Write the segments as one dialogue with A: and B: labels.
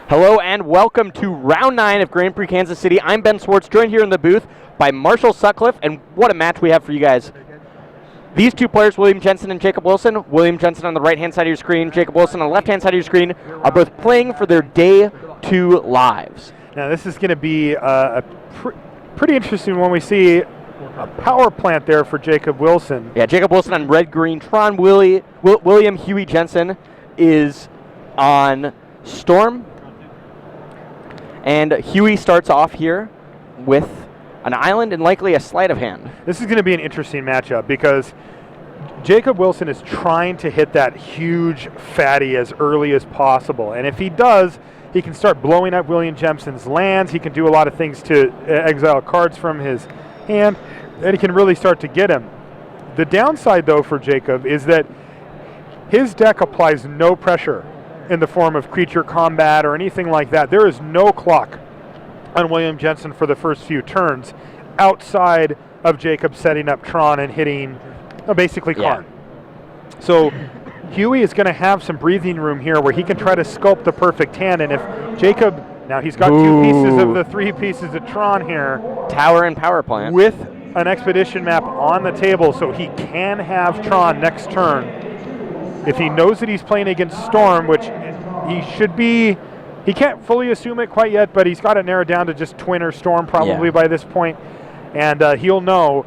A: Hello and welcome to Round 9 of Grand Prix Kansas City. I'm Ben Swartz, joined here in the booth by Marshall Sutcliffe, and what a match we have for you guys. These two players, William Jensen and Jacob Wilson, William Jensen on the right-hand side of your screen, Jacob Wilson on the left-hand side of your screen, are both playing for their Day 2 lives.
B: Now this is going to be a pretty interesting when we see a power plant there for Jacob Wilson.
A: Yeah, Jacob Wilson on red-green Tron, William Huey Jensen is on Storm. And Huey starts off here with an island and likely a sleight of hand.
B: This is going to be an interesting matchup because Jacob Wilson is trying to hit that huge fatty as early as possible. And if he does, he can start blowing up William Jensen's lands. He can do a lot of things to exile cards from his hand, and he can really start to get him. The downside, though, for Jacob is that his deck applies no pressure in the form of creature combat or anything like that. There is no clock on William Jensen for the first few turns outside of Jacob setting up Tron and hitting basically Karn.
A: Yeah.
B: So Huey is going to have some breathing room here where he can try to sculpt the perfect hand, and if Jacob, now he's got two pieces of the three pieces of Tron here.
A: Tower and power plant.
B: With an expedition map on the table, so he can have Tron next turn. If he knows that he's playing against Storm, which he should be, he can't fully assume it quite yet, but he's got it narrowed down to just Twin or Storm probably by this point. And he'll know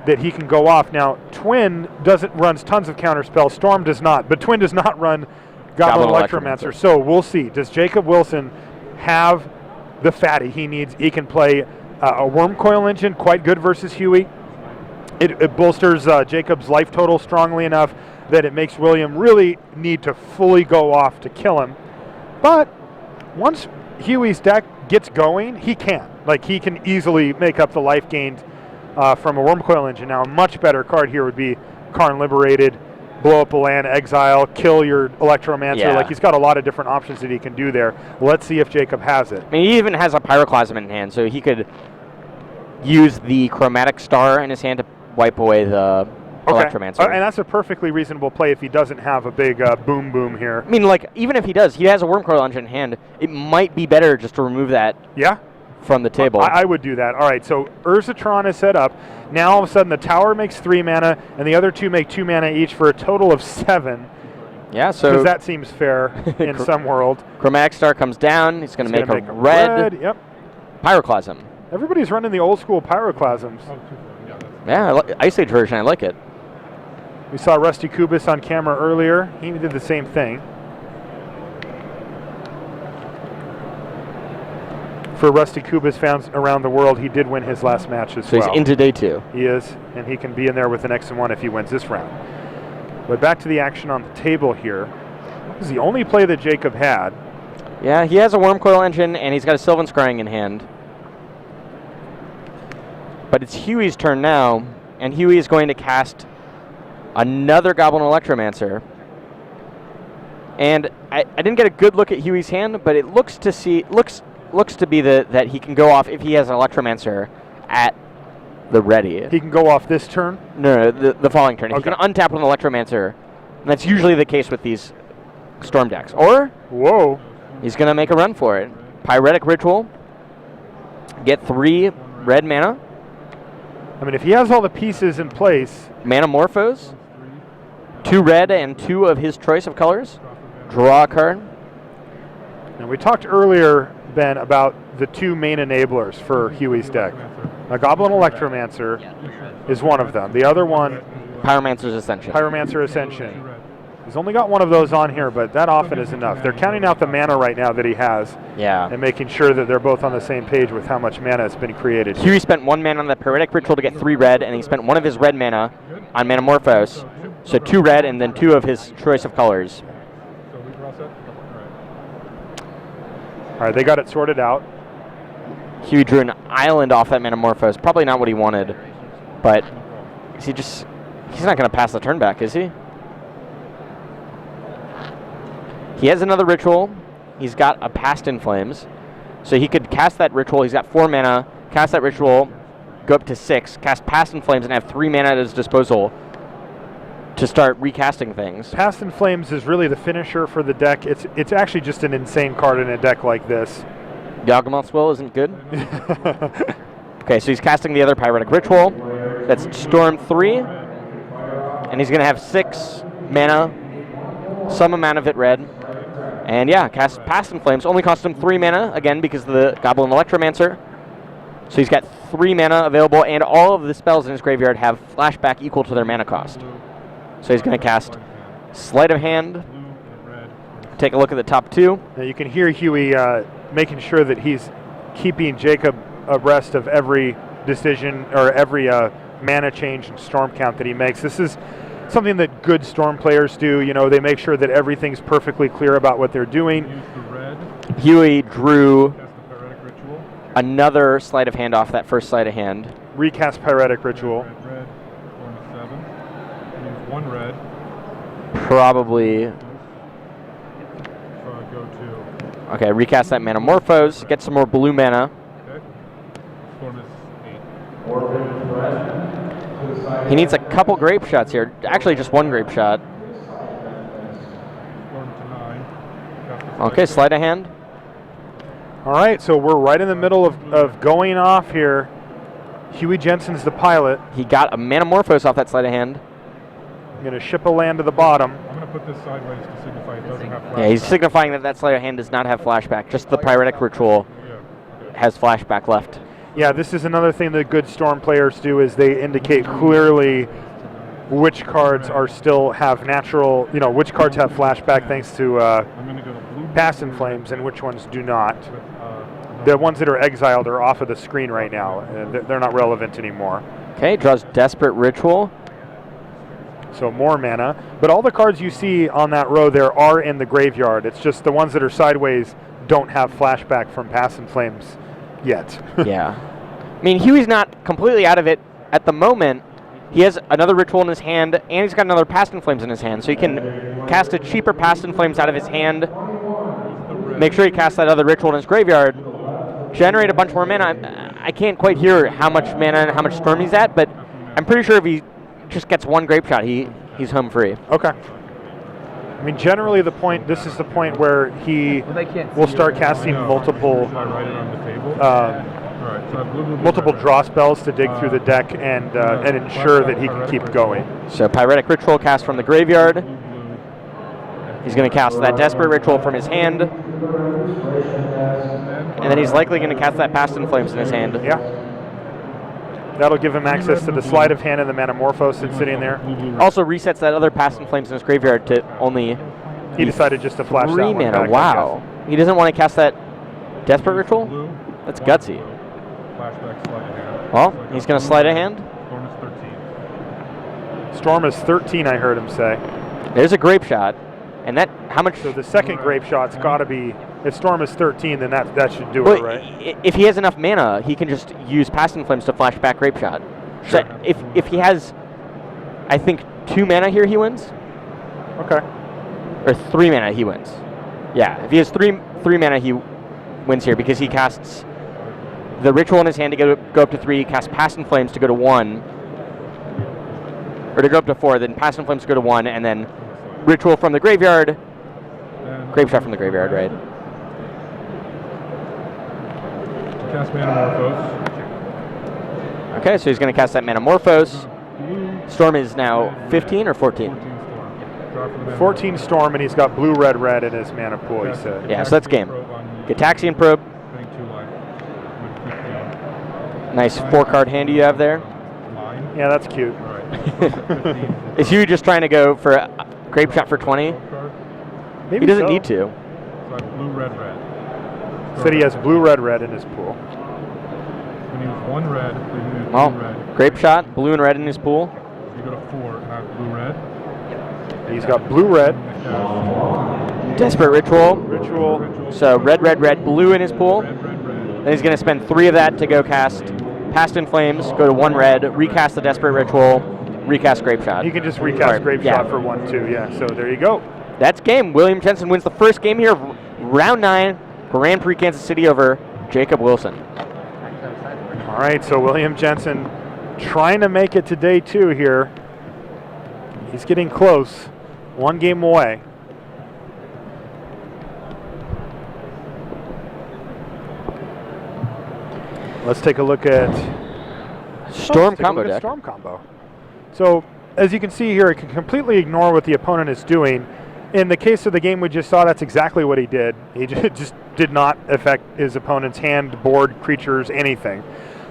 B: that he can go off. Now, Twin runs tons of counter spells. Storm does not, but Twin does not run Goblin Electromancer. So we'll see. Does Jacob Wilson have the fatty he needs? He can play a Wormcoil Engine, quite good versus Huey. It bolsters Jacob's life total strongly enough that it makes William really need to fully go off to kill him. But once Huey's deck gets going, he can. Like, he can easily make up the life gained from a Wormcoil Engine. Now, a much better card here would be Karn Liberated, blow up a land, exile, kill your Electromancer.
A: Yeah.
B: Like, he's got a lot of different options that he can do there. Let's see if Jacob has it.
A: I mean, he even has a Pyroclasm in hand, so he could use the Chromatic Star in his hand to wipe away the Electromancer.
B: And that's a perfectly reasonable play if he doesn't have a big boom here.
A: I mean, like, even if he does, he has a Wormcoil Engine in hand. It might be better just to remove that from the table.
B: I would do that. All right, so Urzatron is set up. Now, all of a sudden, the tower makes 3 mana, and the other two make 2 mana each for a total of 7.
A: Yeah, so...
B: Because that seems fair in some world.
A: Chromatic Star comes down. He's going to make a red.
B: Yep.
A: Pyroclasm.
B: Everybody's running the old school Pyroclasms.
A: Yeah, Ice Age version. I like it.
B: We saw Rusty Kubis on camera earlier. He did the same thing. For Rusty Kubis fans around the world, he did win his last match as well.
A: So he's into Day 2.
B: He is, and he can be in there with an X and 1 if he wins this round. But back to the action on the table here. This is the only play that Jacob had.
A: Yeah, he has a Wormcoil Engine, and he's got a Sylvan Scrying in hand. But it's Huey's turn now, and Huey is going to cast another Goblin Electromancer. And I didn't get a good look at Huey's hand, but it looks to be that he can go off if he has an Electromancer at the ready.
B: He can go off this turn?
A: No, the following turn.
B: Okay.
A: He's going to untap with an Electromancer. And that's usually the case with these Storm decks. Or he's going to make a run for it. Pyretic Ritual. Get 3 red mana.
B: I mean, if he has all the pieces in place.
A: Manamorphose. 2 red and 2 of his choice of colors. Draw a card.
B: And we talked earlier, Ben, about the 2 main enablers for Huey's deck. A Goblin Electromancer is one of them. The other one,
A: Pyromancer's Ascension.
B: Pyromancer Ascension. He's only got one of those on here, but that often is enough. They're counting out the mana right now that he has.
A: Yeah.
B: And making sure that they're both on the same page with how much mana has been created.
A: Huey spent 1 mana on the Pyretic Ritual to get 3 red, and he spent 1 of his red mana on Manamorphose. So 2 red and then 2 of his choice of colors.
B: All right, they got it sorted out.
A: Huey drew an island off that Manamorphose. Probably not what he wanted, but he's not going to pass the turn back, is he? He has another Ritual. He's got a Past in Flames, so he could cast that Ritual. He's got 4 mana, cast that Ritual, go up to 6, cast Past in Flames, and have 3 mana at his disposal to start recasting things.
B: Past in Flames is really the finisher for the deck. It's actually just an insane card in a deck like this.
A: Yawgmoth's Will isn't good. Okay, so he's casting the other Pyretic Ritual. That's Storm 3. And he's going to have 6 mana, some amount of it red. And yeah, cast Past in Flames. Only cost him 3 mana, again, because of the Goblin Electromancer. So he's got 3 mana available, and all of the spells in his graveyard have flashback equal to their mana cost. So he's going to cast Sleight of Hand. Take a look at the top 2.
B: Now you can hear Huey making sure that he's keeping Jacob abreast of every decision or every mana change and storm count that he makes. This is something that good Storm players do. You know, they make sure that everything's perfectly clear about what they're doing.
A: Huey drew another Sleight of Hand off that first Sleight of Hand.
B: Recast Pyretic Ritual.
C: Red, 1 red.
A: Probably.
C: Go to.
A: Okay, recast that Manamorphose, get some more blue mana.
C: Okay. Storm is 8.
A: He needs a couple grape shots here. Actually, just 1 grape shot.
C: Storm to 9.
A: Okay, Sleight of Hand.
B: All right, so we're right in the middle of going off here. Huey Jensen's the pilot.
A: He got a Manamorphose off that Sleight of Hand.
B: I'm going to ship a land to the bottom.
C: I'm going to put this sideways to signify it doesn't have flashback.
A: Yeah, he's signifying that that Sleight of Hand does not have flashback. Just the Pyretic Ritual has flashback left.
B: Yeah, this is another thing that good Storm players do is they indicate clearly which cards are still have natural, you know, which cards have flashback thanks to Past in Flames and which ones do not. The ones that are exiled are off of the screen right now. They're not relevant anymore.
A: Okay, draws Desperate Ritual.
B: So more mana. But all the cards you see on that row there are in the graveyard. It's just the ones that are sideways don't have flashback from Past in Flames yet.
A: Yeah. I mean, Huey's not completely out of it at the moment. He has another Ritual in his hand, and he's got another Past in Flames in his hand. So he can cast a cheaper Past in Flames out of his hand, make sure he casts that other Ritual in his graveyard, generate a bunch more mana. I can't quite hear how much mana and how much Storm he's at, but I'm pretty sure if he just gets 1 grape shot, he's home free.
B: Okay. I mean, generally this is the point where he will start casting multiple multiple draw spells to dig through the deck and ensure that he can keep going.
A: So Pyretic Ritual cast from the graveyard. He's going to cast that Desperate Ritual from his hand. And then he's likely going to cast that Past in Flames in his hand.
B: Yeah. That'll give him access to the Sleight of Hand and the Manamorphose that's sitting there.
A: Also resets that other Past in Flames in his graveyard to only...
B: He decided just to flash
A: 3
B: that one
A: mana.
B: back,
A: Wow. He doesn't want to cast that Desperate Ritual? That's gutsy. Well, he's going to Sleight of Hand.
C: Storm is 13.
B: Storm is 13, I heard him say.
A: There's a grape shot. And that, how much...
B: So the second grape shot's got to be... If Storm is 13, then that should do
A: well,
B: it, right?
A: If he has enough mana, he can just use Past in Flames to flash back grape shot.
B: Sure.
A: So if he has, I think, 2 mana here, he wins.
B: Okay.
A: Or 3 mana, he wins. Yeah, if he has 3 mana, he wins here because he casts the Ritual in his hand to go up to 3, he casts Past in Flames to go to 1, or to go up to 4, then Past in Flames to go to 1, and then Ritual from the graveyard, grape shot from the graveyard, right?
C: Cast Manamorphose.
A: Okay, so he's going to cast that Manamorphose. Storm is now 15 or 14?
B: 14 Storm, and he's got blue, red, red in his mana pool, he said.
A: Yeah, so that's game. Gataxian Probe. Nice 4-card hand you have there.
B: Yeah, that's cute.
A: Is Huey just trying to go for a grape shot for 20?
B: Maybe
A: He doesn't
B: so.
A: need to.
C: Blue, red, red.
B: Said he has blue, red, red in his pool.
C: When he was 1 red, then he was
A: Well,
C: blue, red.
A: grape shot, blue and red in his pool.
C: You go to 4, have blue, red.
B: He's got blue, red.
A: Desperate Ritual.
B: Ritual.
A: So red, red, red, blue in his pool.
C: Red, red, red.
A: Then he's going to spend 3 of that to go cast Past in Flames, go to 1 red, recast the Desperate Ritual, recast Grape Shot.
B: He can just recast Grape
A: yeah.
B: Shot for 1, 2, yeah. So there you go.
A: That's game. William Jensen wins the first game here of round 9, Grand Prix Kansas City over Jacob Wilson.
B: All right, so William Jensen trying to make it to day 2 here. He's getting close. One game away. Let's take a look at
A: Storm combo deck.
B: Storm combo. So as you can see here, it can completely ignore what the opponent is doing. In the case of the game we just saw, that's exactly what he did. He just did not affect his opponent's hand, board, creatures, anything.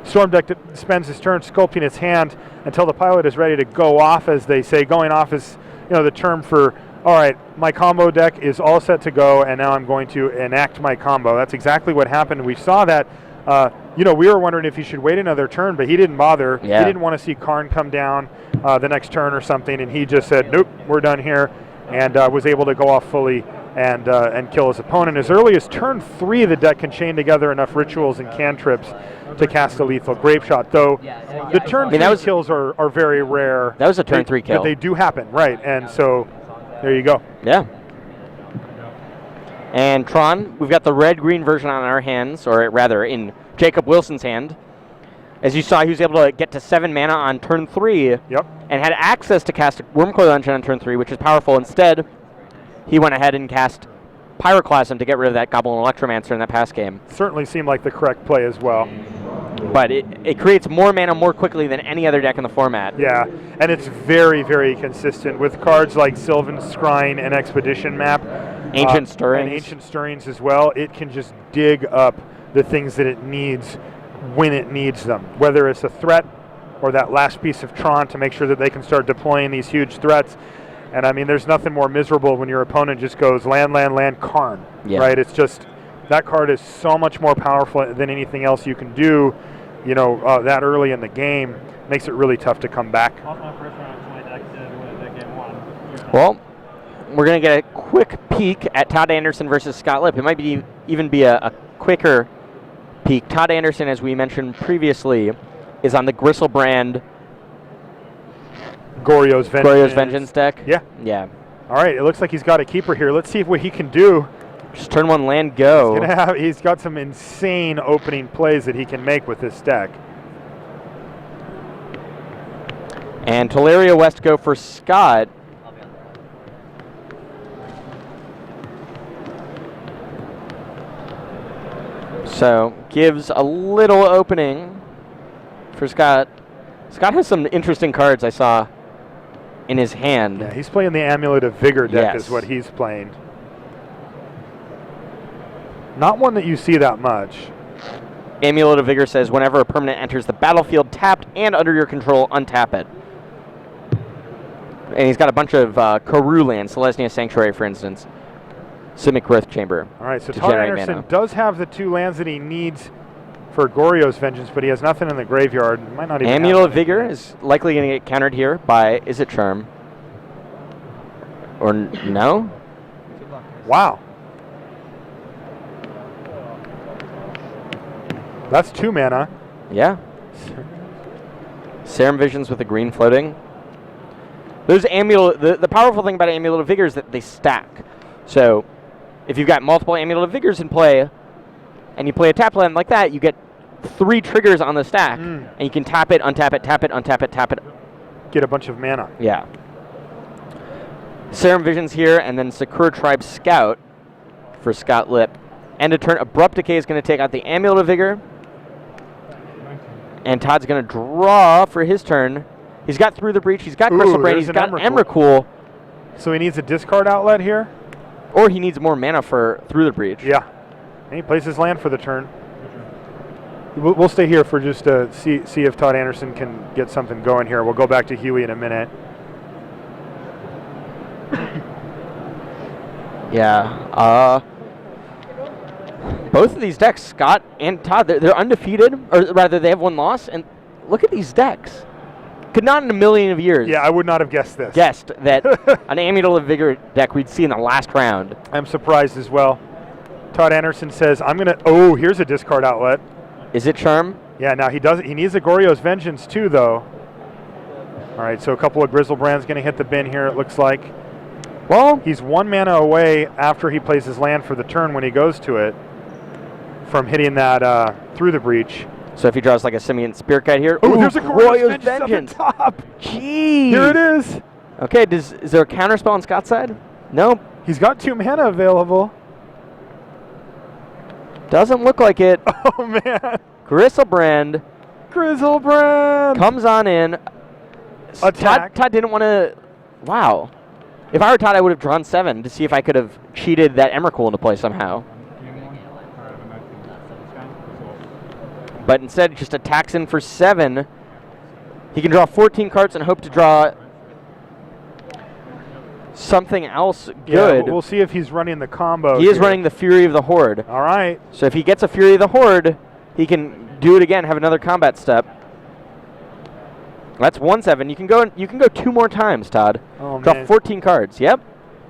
B: Storm deck spends his turn sculpting its hand until the pilot is ready to go off, as they say. Going off is, the term for, all right, my combo deck is all set to go, and now I'm going to enact my combo. That's exactly what happened. We saw that. We were wondering if he should wait another turn, but he didn't bother.
A: Yeah.
B: He didn't want to see Karn come down the next turn or something, and he just said, nope, we're done here, and was able to go off fully and kill his opponent. As early as turn 3, the deck can chain together enough rituals and cantrips to cast a lethal grape shot, though the turn 3 kills are very rare.
A: That was a turn 3 kill.
B: But they do happen, right, and so there you go.
A: Yeah. And Tron, we've got the red-green version on our hands, or rather in Jacob Wilson's hand. As you saw, he was able to get to 7 mana on turn 3.
B: Yep.
A: And had access to cast Wormcoil Dungeon on turn 3, which is powerful. Instead, he went ahead and cast Pyroclasm to get rid of that Goblin Electromancer in that past game.
B: Certainly seemed like the correct play as well.
A: But it creates more mana more quickly than any other deck in the format.
B: Yeah, and it's very, very consistent with cards like Sylvan Scrying and Expedition Map.
A: Ancient Stirrings.
B: And Ancient Stirrings as well. It can just dig up the things that it needs when it needs them, whether it's a threat or that last piece of Tron to make sure that they can start deploying these huge threats. And I mean, there's nothing more miserable when your opponent just goes land, Karn, right? It's just, that card is so much more powerful than anything else you can do, that early in the game. Makes it really tough to come back.
A: Well, we're going to get a quick peek at Todd Anderson versus Scott Lipp. It might even be a quicker peek. Todd Anderson, as we mentioned previously, is on the Gristlebrand
B: Goryo's
A: Vengeance deck.
B: Yeah.
A: Yeah.
B: All right, it looks like he's got a keeper here. Let's see what he can do.
A: Just turn 1 land, go.
B: He's got some insane opening plays that he can make with this deck.
A: And Teleria West go for Scott. So, gives a little opening for Scott. Scott has some interesting cards I saw in his hand.
B: Yeah, he's playing the Amulet of Vigor deck is what he's playing. Not one that you see that much.
A: Amulet of Vigor says whenever a permanent enters the battlefield tapped and under your control, untap it. And he's got a bunch of Karoo lands, Selesnya Sanctuary, for instance. Simic Growth Chamber.
B: All right, so Todd Anderson does have the 2 lands that he needs for Goryo's Vengeance, but he has nothing in the graveyard. Might not even
A: Amulet of Vigor is likely going to get countered here by Is It Charm? Or no?
B: Wow. That's 2 mana.
A: Yeah. Serum Visions with the green floating. Those Amulet, the powerful thing about Amulet of Vigor is that they stack. So, if you've got multiple Amulet of Vigors in play, and you play a tap land like that, you get 3 triggers on the stack, and you can tap it, untap it, tap it, untap it, tap it.
B: Get a bunch of mana.
A: Yeah. Serum Visions here, and then Sakura Tribe Scout for Scott Lipp. End of turn, Abrupt Decay is going to take out the Amulet of Vigor. And Todd's going to draw for his turn. He's got Through the Breach, he's got Gristlebrand, he's got Emrakul.
B: So he needs a discard outlet here?
A: Or he needs more mana for Through the Breach.
B: Yeah. And he plays his land for the turn. We'll stay here for just to see if Todd Anderson can get something going here. We'll go back to Huey in a minute.
A: Yeah. Both of these decks, Scott and Todd, they're undefeated, or rather they have 1 loss, and look at these decks. Could not in a million of years.
B: Yeah, I would not have guessed this.
A: Guessed that an Amulet of Vigor deck we'd see in the last round.
B: I'm surprised as well. Todd Anderson says, I'm going to, oh, here's a discard outlet.
A: Is it Charm?
B: Yeah, now he needs a Goryo's Vengeance too, though. All right, so a couple of Grizzlebrand's going to hit the bin here, it looks like. Well, he's 1 mana away after he plays his land for the turn when he goes to it from hitting that Through the Breach.
A: So if he draws like a Simian Spirit Guide here.
B: Oh, there's a Goryo's
A: Vengeance
B: up on top.
A: Jeez.
B: Here it is.
A: Okay, is there a counterspell on Scott's side? Nope.
B: He's got 2 mana available.
A: Doesn't look like it.
B: Oh, man.
A: Griselbrand
B: Griselbrand!
A: comes on in.
B: Attack.
A: Todd didn't want to. Wow. If I were Todd, I would have drawn 7 to see if I could have cheated that Emrakul into play somehow. But instead, just attacks in for 7. He can draw 14 cards and hope to draw something else good.
B: Yeah, we'll see if he's running the combo.
A: He is running the Fury of the Horde.
B: All right.
A: So if he gets a Fury of the Horde, he can do it again, have another combat step. That's 1/7. You can go 2 more times, Todd.
B: Oh,
A: Draw
B: man.
A: 14 cards. Yep.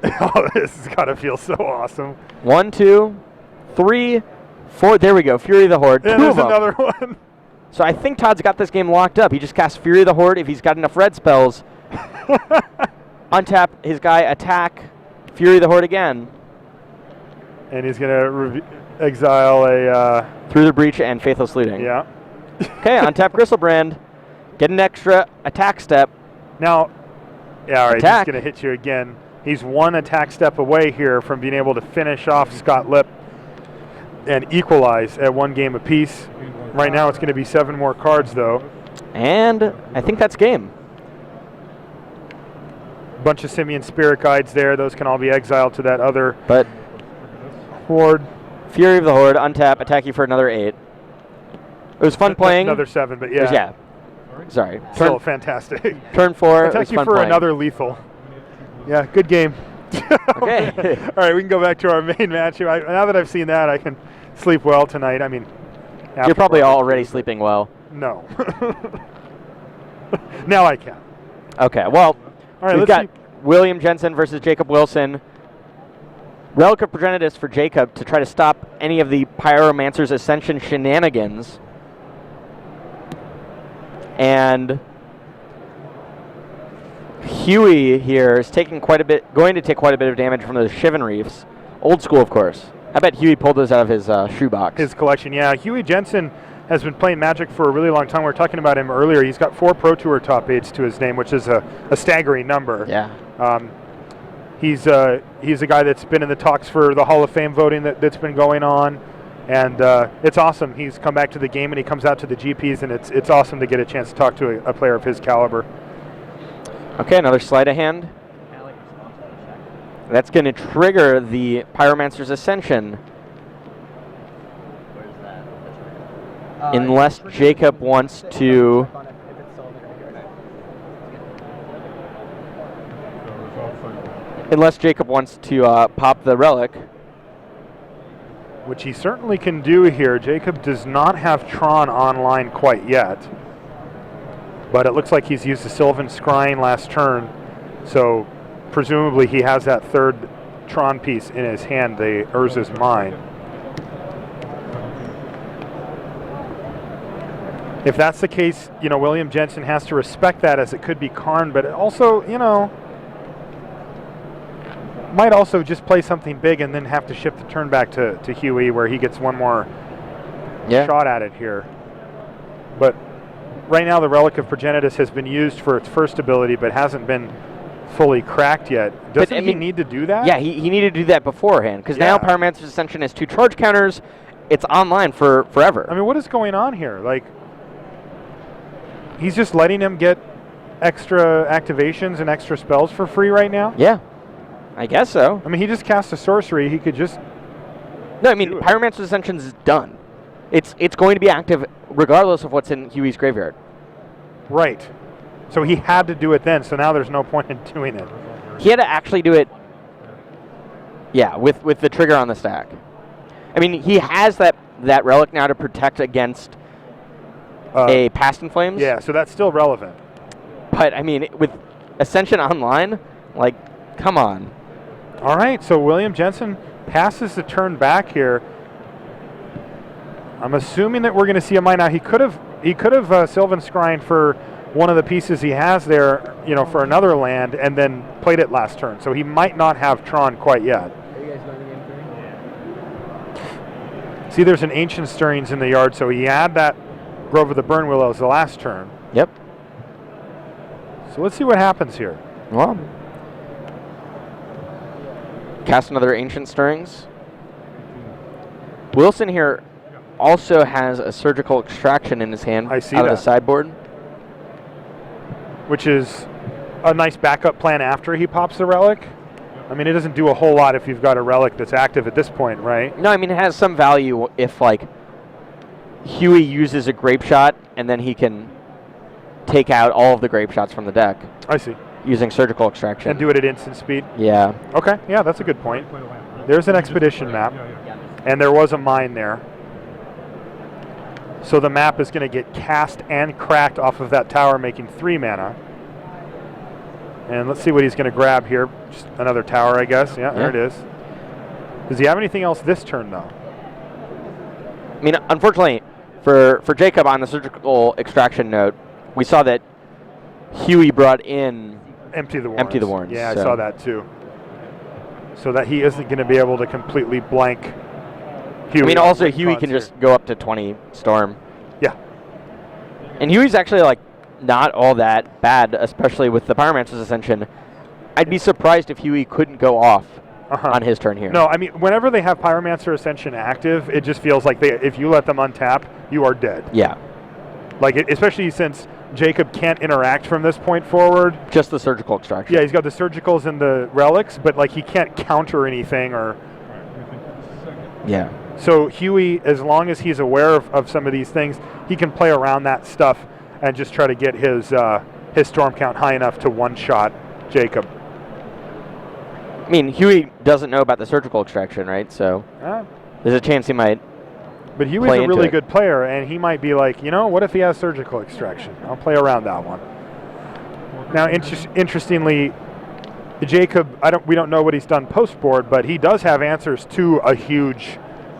B: Oh, this has got to feel so awesome.
A: 1, 2, 3, 4. There we go. Fury of the Horde.
B: And
A: 2
B: there's
A: of them.
B: another one.
A: So I think Todd's got this game locked up. He just casts Fury of the Horde if he's got enough red spells. Untap his guy, attack, Fury of the Horde again.
B: And he's going to exile a...
A: Through the Breach and Faithless Looting.
B: Yeah.
A: Okay, untap Griselbrand. Get an extra attack step.
B: Now, yeah, all right,
A: Attack.
B: he's going to hit you again. He's 1 attack step away here from being able to finish off Scott Lipp and equalize at 1 game apiece. Right now it's going to be 7 more cards, though.
A: And I think that's game.
B: Bunch of Simian Spirit Guides there. Those can all be exiled to that other
A: But
B: Horde.
A: Fury of the Horde, untap, attack you for another 8. It was fun playing.
B: Another 7, but
A: It was-
B: yeah.
A: Sorry.
B: Still fantastic.
A: Turn 4. it
B: Attack
A: was
B: you
A: fun
B: for
A: playing.
B: another lethal. Yeah, good game.
A: Okay.
B: All right, we can go back to our main match. Now that I've seen that, I can sleep well tonight. I mean,
A: You're probably
B: after-
A: already sleeping well.
B: No. Now I can.
A: Okay, well,
B: All right,
A: we've
B: let's
A: got William Jensen versus Jacob Wilson. Relic of Progenitus for Jacob to try to stop any of the Pyromancer's Ascension shenanigans. And Huey here is taking going to take quite a bit of damage from those Shivan Reefs. Old school, of course. I bet Huey pulled those out of his shoebox.
B: his collection. Yeah, Huey Jensen has been playing Magic for a really long time. We were talking about him earlier. He's got 4 Pro Tour top 8s to his name, which is a staggering number.
A: Yeah.
B: He's a guy that's been in the talks for the Hall of Fame voting that's been going on, and it's awesome. He's come back to the game and he comes out to the GPs, and it's awesome to get a chance to talk to a player of his caliber.
A: Okay, another sleight of hand. That's going to trigger the Pyromancer's Ascension. Unless Jacob wants to... Unless Jacob wants to pop the relic.
B: Which he certainly can do here. Jacob does not have Tron online quite yet, but it looks like he's used the Sylvan Scrying last turn, so presumably he has that 3rd Tron piece in his hand, the Urza's Mine. If that's the case, William Jensen has to respect that, as it could be Karn, but it also, might also just play something big and then have to shift the turn back to Huey, where he gets one more shot at it here. But right now the Relic of Progenitus has been used for its first ability, but hasn't been fully cracked yet. Doesn't he need to do that?
A: Yeah, he needed to do that beforehand, because now Pyromancer's Ascension has 2 charge counters. It's online for forever.
B: I mean, what is going on here? Like, he's just letting him get extra activations and extra spells for free right now?
A: Yeah, I guess so.
B: I mean, he just cast a sorcery. He could just...
A: No, I mean, Pyromancer's Ascension is done. It's going to be active regardless of what's in Huey's graveyard.
B: Right. So he had to do it then, so now there's no point in doing it.
A: He had to actually do it, yeah, with the trigger on the stack. I mean, he has that relic now to protect against a Past in Flames.
B: Yeah, so that's still relevant.
A: But, I mean, with Ascension online, like, come on.
B: All right, so William Jensen passes the turn back here. I'm assuming that we're going to see a mine now. He could have Sylvan Scrying for one of the pieces he has there, for another land, and then played it last turn. So he might not have Tron quite yet.
D: Are you guys going to game 3?
B: See, there's an Ancient Stirrings in the yard, so he had that Grove of the Burn Willows the last turn.
A: Yep.
B: So let's see what happens here.
A: Well, cast another Ancient Stirrings. Wilson here also has a Surgical Extraction in his hand
B: I see
A: out of
B: that.
A: the sideboard.
B: Which is a nice backup plan after he pops the relic. I mean, it doesn't do a whole lot if you've got a relic that's active at this point, right?
A: No, I mean, it has some value if, like, Huey uses a Grape Shot and then he can take out all of the Grape Shots from the deck
B: I see.
A: using Surgical Extraction.
B: And do it at instant speed.
A: Yeah.
B: Okay, yeah, that's a good point.
C: Play the land, right?
B: There's an expedition map,
C: Yeah.
B: and there was a mine there. So the map is going to get cast and cracked off of that tower, making 3 mana. And let's see what he's going to grab here. Just another tower, I guess. Yeah, there it is. Does he have anything else this turn, though?
A: I mean, unfortunately, for Jacob on the Surgical Extraction note, we saw that Huey brought in
B: Empty the Warrens.
A: Empty the Warrens,
B: Yeah, I
A: so-
B: saw that too. So that he isn't going to be able to completely blank Huey.
A: I mean,
B: on
A: also
B: with
A: Huey
B: cards
A: can
B: here.
A: just go up to 20 Storm.
B: Yeah.
A: And Huey's actually, like, not all that bad, especially with the Pyromancer's Ascension. I'd be surprised if Huey couldn't go off on his turn here.
B: No, I mean, whenever they have Pyromancer Ascension active, it just feels like if you let them untap, you are dead.
A: Yeah.
B: Like, especially since Jacob can't interact from this point forward.
A: Just the Surgical Extraction.
B: Yeah, he's got the Surgicals and the Relics, but, like, he can't counter anything or...
A: Yeah.
B: So Huey, as long as he's aware of some of these things, he can play around that stuff and just try to get his storm count high enough to one-shot Jacob.
A: I mean, Huey doesn't know about the Surgical Extraction, right? So there's a chance he might.
B: But Huey's
A: play
B: a
A: into
B: really
A: it.
B: good player, and he might be like, you know, what if he has Surgical Extraction? I'll play around that one. Now, interestingly, Jacob, we don't know what he's done post-board, but he does have answers to a huge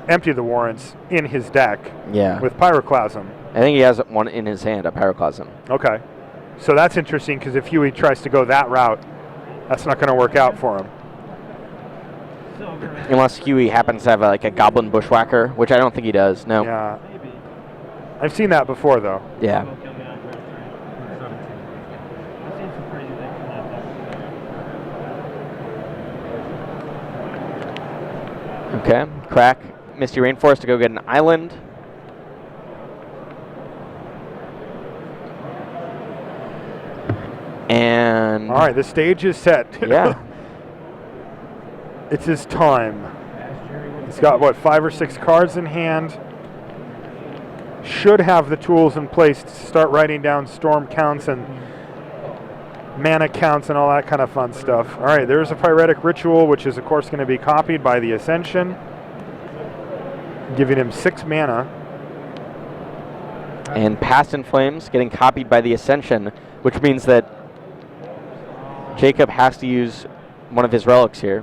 B: Empty the Warrens in his deck
A: Yeah.
B: with Pyroclasm.
A: I think he has one in his hand, a Pyroclasm.
B: Okay. So that's interesting, because if Huey tries to go that route, that's not going to work out for him.
A: Unless Huey happens to have like a Goblin Bushwhacker, which I don't think he does. No.
B: Yeah. I've seen that before, though.
A: Yeah. Okay. Crack Misty Rainforest to go get an island. And
B: All right, the stage is set.
A: yeah.
B: It's his time. He's got, what, 5 or 6 cards in hand. Should have the tools in place to start writing down storm counts and mana counts and all that kind of fun stuff. All right, there's a Pyretic Ritual, which is, of course, going to be copied by the Ascension, giving him 6 mana.
A: And Past in Flames getting copied by the Ascension, which means that Jacob has to use one of his relics here.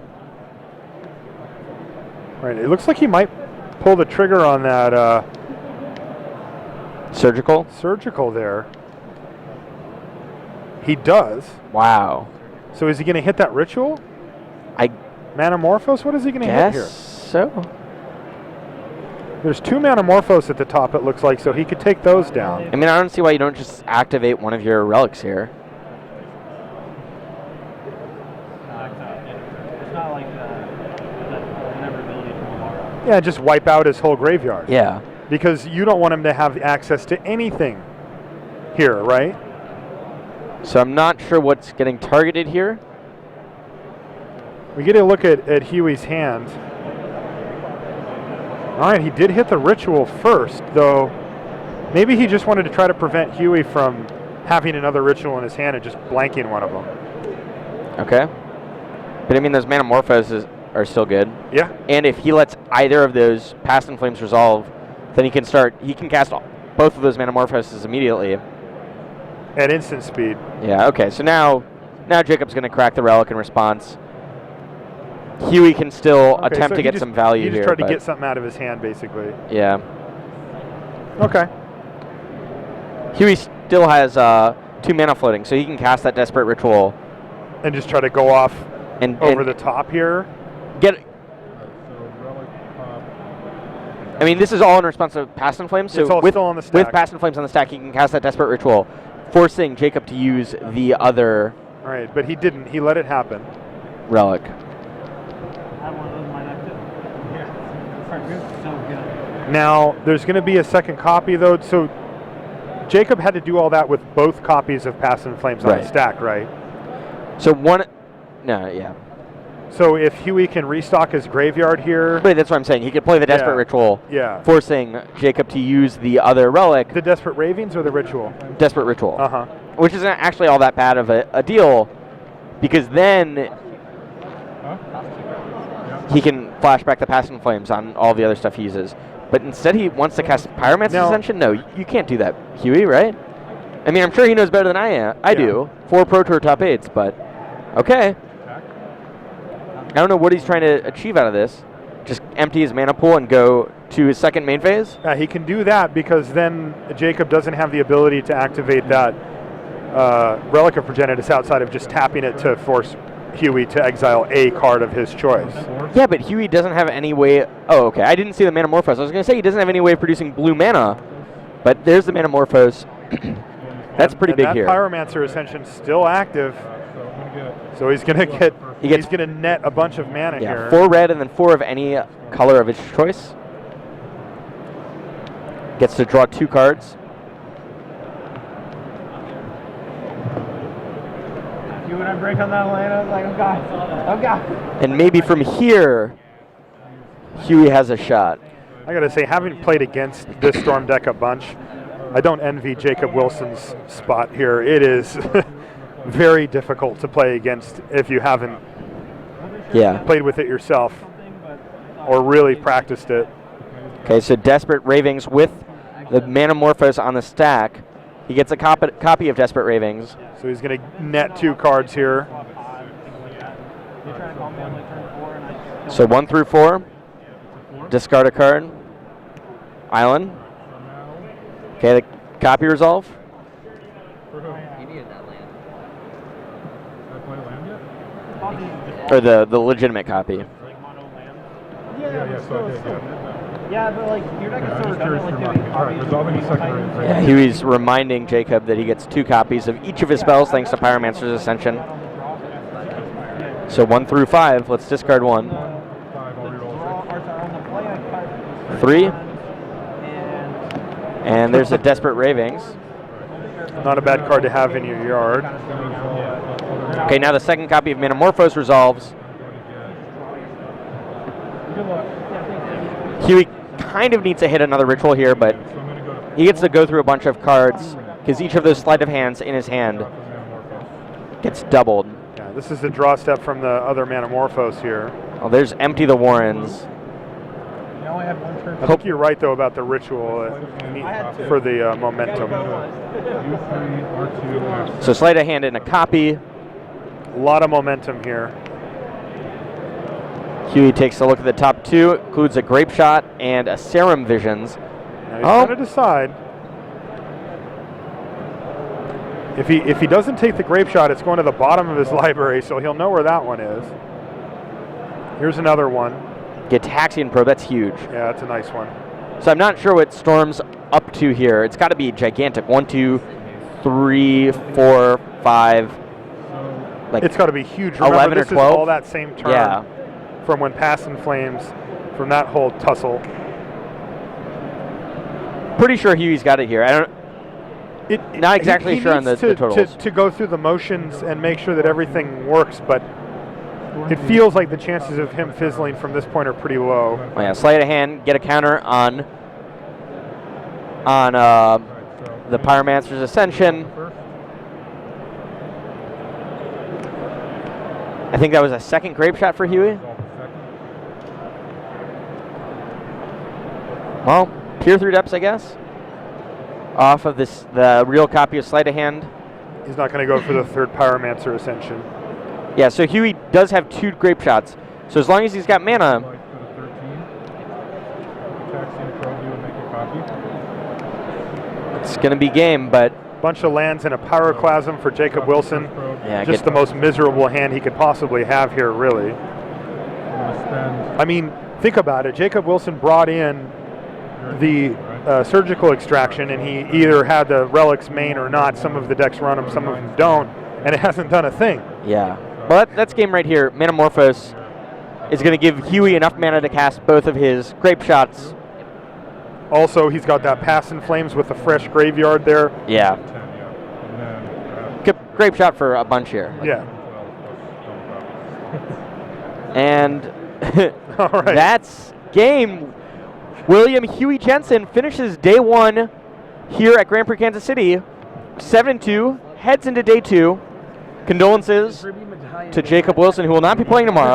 B: Right, it looks like he might pull the trigger on that
A: Surgical?
B: Surgical there. He does.
A: Wow.
B: So is he going to hit that Ritual?
A: I
B: Manamorphose? What is he going to hit
A: guess
B: here?
A: so.
B: There's 2 Manamorphose at the top, it looks like, so he could take those down.
A: I mean, I don't see why you don't just activate one of your relics here.
D: It's not like never ability from tomorrow.
B: Yeah, just wipe out his whole graveyard.
A: Yeah.
B: Because you don't want him to have access to anything here, right?
A: So I'm not sure what's getting targeted here.
B: We get a look at Huey's hand. All right, he did hit the Ritual first, though maybe he just wanted to try to prevent Huey from having another Ritual in his hand and just blanking one of them.
A: Okay. But I mean, those Manamorphoses are still good.
B: Yeah.
A: And if he lets either of those Past in Flames resolve, then he can cast both of those Manamorphoses immediately.
B: At instant speed.
A: Yeah, okay. So now Jacob's going to crack the relic in response. Huey can still
B: Okay,
A: attempt
B: so
A: to
B: he
A: get
B: just-
A: some value
B: He just
A: here.
B: tried to
A: but
B: get something out of his hand, basically.
A: yeah.
B: Okay.
A: Huey still has 2 mana floating, so he can cast that Desperate Ritual
B: And just try to go off
A: and
B: over the top here.
A: get.
C: So relic pop.
A: I mean, this is all in response to Past in Flames. So
B: It's all
A: with,
B: still on the stack.
A: with Past in Flames on the stack, he can cast that Desperate Ritual, forcing Jacob to use the other
B: All right, but he didn't. He let it happen.
A: Relic.
D: I have one of those in my deck too. Yeah. So good.
B: Now, there's going to be a second copy, though. So Jacob had to do all that with both copies of Past in Flames on
A: Right.
B: the stack, right?
A: So one. No, yeah.
B: So if Huey can restock his graveyard here,
A: But that's what I'm saying. He could play the Desperate
B: Yeah.
A: Ritual,
B: yeah.
A: forcing Jacob to use the other relic,
B: The Desperate Ravings or the Ritual?
A: Desperate Ritual,
B: Uh-huh.
A: which isn't actually all that bad of a deal, because then he can flash back the Past in Flames on all the other stuff he uses. But instead he wants to cast Pyromancer's
B: Now-
A: Ascension? No, you can't do that, Huey, right? I mean, I'm sure he knows better than I do. 4 Pro Tour top 8s, but okay. I don't know what he's trying to achieve out of this. Just empty his mana pool and go to his second main phase?
B: He can do that because then Jacob doesn't have the ability to activate that Relic of Progenitus outside of just tapping it to force Huey to exile a card of his choice.
A: Yeah, but Huey doesn't have any way. Oh, okay. I didn't see the Manamorphose. I was going to say he doesn't have any way of producing blue mana, but there's the Manamorphose. That's pretty
B: And
A: big
B: that
A: here.
B: Pyromancer Ascension's still active, so he's going to get. He's going to net a bunch of mana
A: Yeah,
B: here.
A: 4 red and then 4 of any color of his choice. Gets to draw 2 cards.
D: If you would have break on that lane, I was like, oh god.
A: And maybe from here, Huey has a shot.
B: I got to say, having played against this Storm deck a bunch, I don't envy Jacob Wilson's spot here. It is very difficult to play against if you haven't played with it yourself or really practiced it.
A: Okay, so Desperate Ravings with the Manamorphose on the stack. He gets a copy of Desperate Ravings.
B: So he's going to net 2 cards here.
A: So 1 through 4. Discard a card. Island. Okay, the copy resolve.
C: You needed that land. Did I play land yet?
A: Or the legitimate copy.
C: Yeah, so I did,
D: Yeah, but like your deck is so
C: just curious
D: redundant,
C: for
D: like
C: mine.
D: doing
C: All right,
D: copies
C: resolving
D: of
C: the second
D: Titans.
C: range.
A: Yeah, Huey's reminding Jacob that he gets 2 copies of each of his spells thanks to Pyromancer's Ascension. So 1 through 5. Let's discard 1.
C: 5, I'll reroll 6.
A: 3. And there's a Desperate Ravings.
B: Not a bad card to have in your yard.
A: Okay, now the second copy of Manamorphose resolves. Huey kind of needs to hit another ritual here, but he gets to go through a bunch of cards because each of those sleight of hands in his hand gets doubled.
B: Yeah, this is the draw step from the other Manamorphose here.
A: Oh, there's Empty the Warrens.
D: You only had 1 turn.
B: I think you're right, though, about the ritual for the momentum.
C: U3, R2,
A: So sleight of hand and a copy.
B: A lot of momentum here.
A: Huey takes a look at the top 2, includes a Grape Shot and a Serum Visions.
B: Now he's trying to decide. If he doesn't take the Grape Shot, it's going to the bottom of his library, so he'll know where that one is. Here's another one.
A: Gitaxian Probe, that's huge.
B: Yeah, that's a nice one.
A: So I'm not sure what Storm's up to here. It's got to be gigantic. 1, 2, 3, 4, 5. Like
B: It's got to be huge. Remember,
A: 11 or
B: this
A: 12?
B: is all that same turn
A: Yeah.
B: from when Past in Flames, from that whole tussle.
A: Pretty sure Huey's got it here. I don't. Not exactly
B: he
A: sure on
B: needs
A: the totals.
B: To go through the motions and make sure that everything works, but it feels like the chances of him fizzling from this point are pretty low.
A: Oh yeah, sleight of hand, get a counter on the Pyromancer's Ascension. I think that was a second Grape Shot for Huey. Well, Peer Through Depths, I guess. Off of the real copy of Sleight of Hand.
B: He's not going to go for the third Pyromancer Ascension.
A: Yeah, so Huey does have 2 Grape Shots. So as long as he's got mana, it's going to be game, but
B: Bunch of lands and a Pyroclasm for Jacob Wilson.
A: yeah,
B: Just the most miserable hand he could possibly have here, really. I mean, think about it. Jacob Wilson brought in the surgical extraction, and he either had the relics main or not. Some of the decks run them, some of them don't. and it hasn't done a thing.
A: Yeah. Well, that's game right here. Metamorphose is going to give Huey enough mana to cast both of his grape shots.
B: Also, he's got that Pass in Flames with the fresh graveyard there.
A: Yeah.
C: 10, yeah. And then
A: Grape shot for a bunch here.
B: Yeah.
C: 12 plus
A: And
B: All right.
A: that's game. William Huey Jensen finishes day 1 here at Grand Prix Kansas City. 7-2, heads into day 2. Condolences to Jacob Wilson, who will not be playing tomorrow.